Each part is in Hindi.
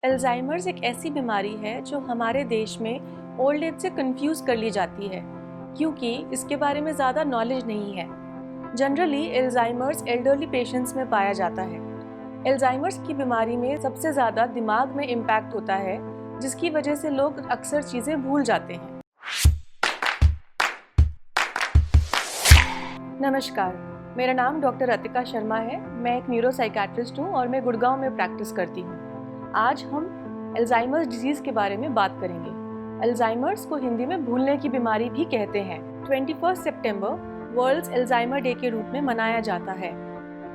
अल्जाइमर्स एक ऐसी बीमारी है जो हमारे देश में ओल्ड एज से कंफ्यूज कर ली जाती है क्योंकि इसके बारे में ज़्यादा नॉलेज नहीं है। जनरली अल्जाइमर्स एल्डरली पेशेंट्स में पाया जाता है। अल्जाइमर्स की बीमारी में सबसे ज़्यादा दिमाग में इम्पैक्ट होता है, जिसकी वजह से लोग अक्सर चीज़ें भूल जाते हैं। नमस्कार, मेरा नाम डॉक्टर अतिका शर्मा है। मैं एक न्यूरोसाइकेट्रिस्ट हूँ और मैं गुड़गांव में प्रैक्टिस करती हूँ। आज हम अल्जाइमर्स डिजीज़ के बारे में बात करेंगे। अल्जाइमर्स को हिंदी में भूलने की बीमारी भी कहते हैं। 21 सितंबर वर्ल्ड अल्जाइमर डे के रूप में मनाया जाता है।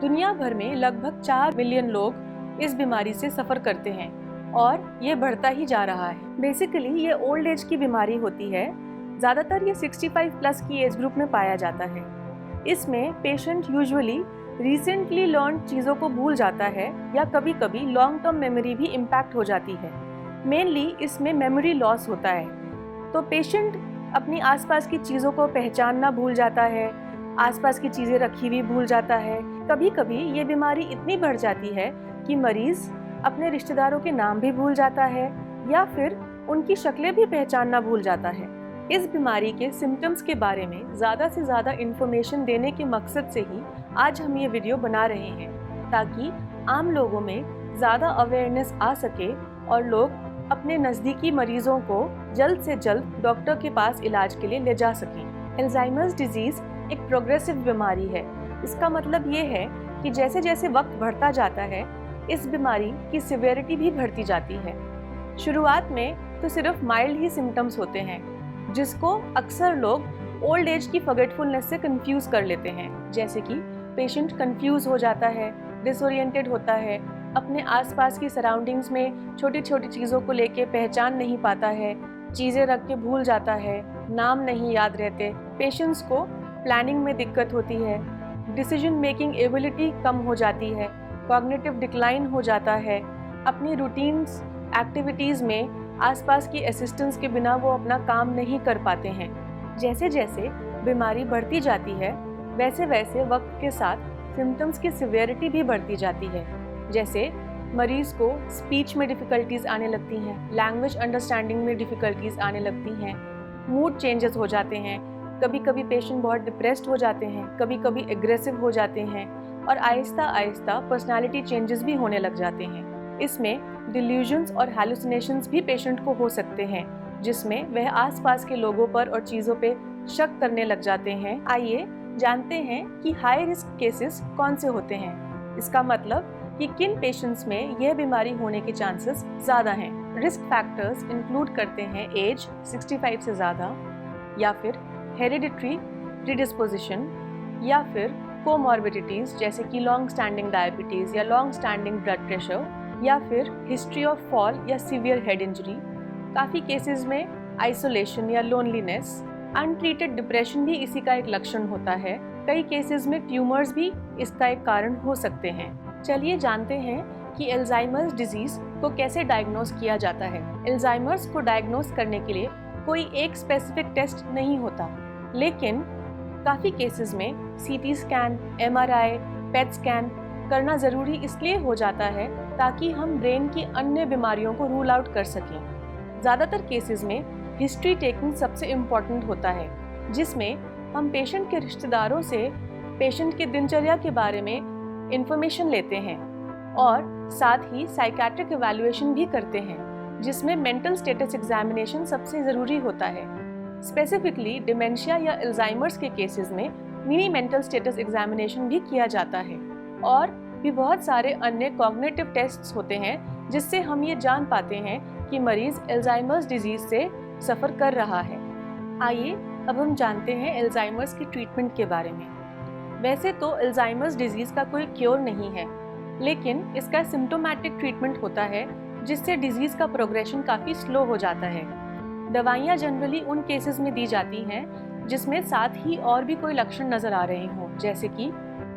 दुनिया भर में लगभग 4 मिलियन लोग इस बीमारी से सफ़र करते हैं और ये बढ़ता ही जा रहा है। बेसिकली ये ओल्ड एज की बीमारी होती है। ज़्यादातर ये 65 प्लस की एज ग्रुप में पाया जाता है। इसमें पेशेंट यूजुअली रिसेंटली लर्न चीज़ों को भूल जाता है या कभी कभी लॉन्ग टर्म मेमोरी भी इम्पैक्ट हो जाती है। मेनली इसमें मेमोरी लॉस होता है, तो पेशेंट अपनी आसपास की चीज़ों को पहचानना भूल जाता है, आसपास की चीज़ें रखी हुई भूल जाता है। कभी कभी ये बीमारी इतनी बढ़ जाती है कि मरीज़ अपने रिश्तेदारों के नाम भी भूल जाता है या फिर उनकी शक्लें भी पहचानना भूल जाता है। इस बीमारी के सिम्टम्स के बारे में ज़्यादा से ज़्यादा इन्फॉर्मेशन देने के मकसद से ही आज हम ये वीडियो बना रहे हैं, ताकि आम लोगों में ज़्यादा अवेयरनेस आ सके और लोग अपने नज़दीकी मरीजों को जल्द से जल्द डॉक्टर के पास इलाज के लिए ले जा सकें। अल्जाइमर्स डिजीज़ एक प्रोग्रेसिव बीमारी है। इसका मतलब ये है कि जैसे जैसे वक्त बढ़ता जाता है, इस बीमारी की सिवियरिटी भी बढ़ती जाती है। शुरुआत में तो सिर्फ माइल्ड ही सिम्टम्स होते हैं, जिसको अक्सर लोग ओल्ड एज की फॉरगेटफुलनेस से कंफ्यूज कर लेते हैं। जैसे कि पेशेंट कंफ्यूज हो जाता है, डिसोरिएंटेड होता है, अपने आसपास की सराउंडिंग्स में छोटी छोटी चीज़ों को लेके पहचान नहीं पाता है, चीज़ें रख के भूल जाता है, नाम नहीं याद रहते। पेशेंट्स को प्लानिंग में दिक्कत होती है, डिसीजन मेकिंग एबिलिटी कम हो जाती है, कॉग्निटिव डिक्लाइन हो जाता है, अपनी रूटीन्स एक्टिविटीज़ में आसपास की असिस्टेंस के बिना वो अपना काम नहीं कर पाते हैं। जैसे जैसे बीमारी बढ़ती जाती है, वैसे वैसे वक्त के साथ सिम्टम्स की सिवियरिटी भी बढ़ती जाती है। जैसे मरीज़ को स्पीच में डिफ़िकल्टीज़ आने लगती हैं, लैंग्वेज अंडरस्टैंडिंग में डिफ़िकल्टीज़ आने लगती हैं, मूड चेंजेस हो जाते हैं, कभी कभी पेशेंट बहुत डिप्रेस्ड हो जाते हैं, कभी कभी एग्रेसिव हो जाते हैं और आहिस्ता आहिस्ता पर्सनालिटी चेंजेस भी होने लग जाते हैं। इसमें डिल्यूजन्स और हैलुसिनेशंस भी पेशेंट को हो सकते हैं, जिसमें वह आसपास के लोगों पर और चीज़ों पे शक करने लग जाते हैं। आइए जानते हैं कि हाई रिस्क केसेस कौन से होते हैं। इसका मतलब कि किन पेशेंट्स में यह बीमारी होने के चांसेस ज़्यादा हैं। रिस्क फैक्टर्स इंक्लूड करते हैं एज 65 से ज़्यादा, या फिर हेरिडिटरी प्रीडिस्पोजिशन, या फिर कोमॉर्बिडिटीज़ जैसे कि लॉन्ग स्टैंडिंग डायबिटीज़ या लॉन्ग स्टैंडिंग ब्लड प्रेशर, या फिर हिस्ट्री ऑफ फॉल या सीवियर हेड इंजरी। काफ़ी केसेस में आइसोलेशन या लोनलीनेस, अनट्रीटेड डिप्रेशन भी इसी का एक लक्षण होता है। कई केसेस में ट्यूमर्स भी इसका एक कारण हो सकते हैं। चलिए जानते हैं कि अल्जाइमर्स डिजीज़ को कैसे डायग्नोस किया जाता है। अल्जाइमर्स को डायग्नोस करने के लिए कोई एक स्पेसिफिक टेस्ट नहीं होता, लेकिन काफ़ी केसेस में CT scan, MRI, PET scan करना ज़रूरी इसलिए हो जाता है ताकि हम ब्रेन की अन्य बीमारियों को रूल आउट कर सकें। ज़्यादातर केसेस में हिस्ट्री टेकिंग सबसे इम्पॉर्टेंट होता है, जिसमें हम पेशेंट के रिश्तेदारों से पेशेंट के दिनचर्या के बारे में इंफॉर्मेशन लेते हैं और साथ ही साइकेट्रिक इवैल्यूएशन भी करते हैं, जिसमें मेंटल स्टेटस एग्जामिनेशन सबसे ज़रूरी होता है। स्पेसिफिकली डिमेंशिया या अल्जाइमर्स के केसेस में मिनी मेंटल स्टेटस एग्जामिनेशन भी किया जाता है और भी बहुत सारे अन्य कॉग्निटिव टेस्ट्स होते हैं, जिससे हम ये जान पाते हैं कि मरीज़ अल्जाइमर्स डिजीज़ से सफ़र कर रहा है। आइए अब हम जानते हैं अल्जाइमर्स की ट्रीटमेंट के बारे में। वैसे तो अल्जाइमर्स डिजीज़ का कोई क्योर नहीं है, लेकिन इसका सिम्टोमेटिक ट्रीटमेंट होता है, जिससे डिजीज़ का प्रोग्रेशन काफ़ी स्लो हो जाता है। दवाइयाँ जनरली उन केसेस में दी जाती हैं जिसमें साथ ही और भी कोई लक्षण नज़र आ रहे हों, जैसे कि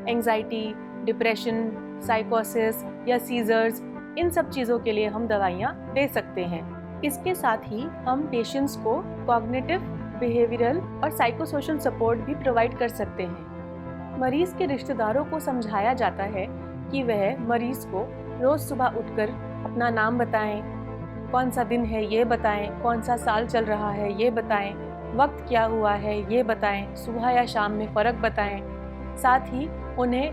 एंग्जाइटी, डिप्रेशन, साइकोसिस या सीजर्स। इन सब चीज़ों के लिए हम दवाइयाँ दे सकते हैं। इसके साथ ही हम पेशेंट्स को कॉग्निटिव, बिहेवियरल और साइकोसोशल सपोर्ट भी प्रोवाइड कर सकते हैं। मरीज़ के रिश्तेदारों को समझाया जाता है कि वह मरीज़ को रोज़ सुबह उठकर अपना नाम बताएं, कौन सा दिन है ये बताएं, कौन सा साल चल रहा है ये बताएं, वक्त क्या हुआ है ये बताएं, सुबह या शाम में फ़र्क बताएं। साथ ही उन्हें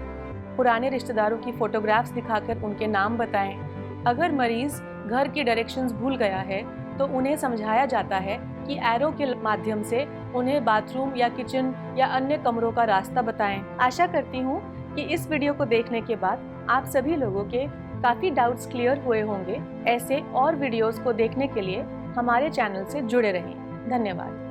पुराने रिश्तेदारों की फ़ोटोग्राफ्स दिखाकर उनके नाम बताएं। अगर मरीज़ घर की डायरेक्शंस भूल गया है तो उन्हें समझाया जाता है कि एरो के माध्यम से उन्हें बाथरूम या किचन या अन्य कमरों का रास्ता बताएं। आशा करती हूँ कि इस वीडियो को देखने के बाद आप सभी लोगों के काफ़ी डाउट्स क्लियर हुए होंगे। ऐसे और वीडियोस को देखने के लिए हमारे चैनल से जुड़े रहें। धन्यवाद।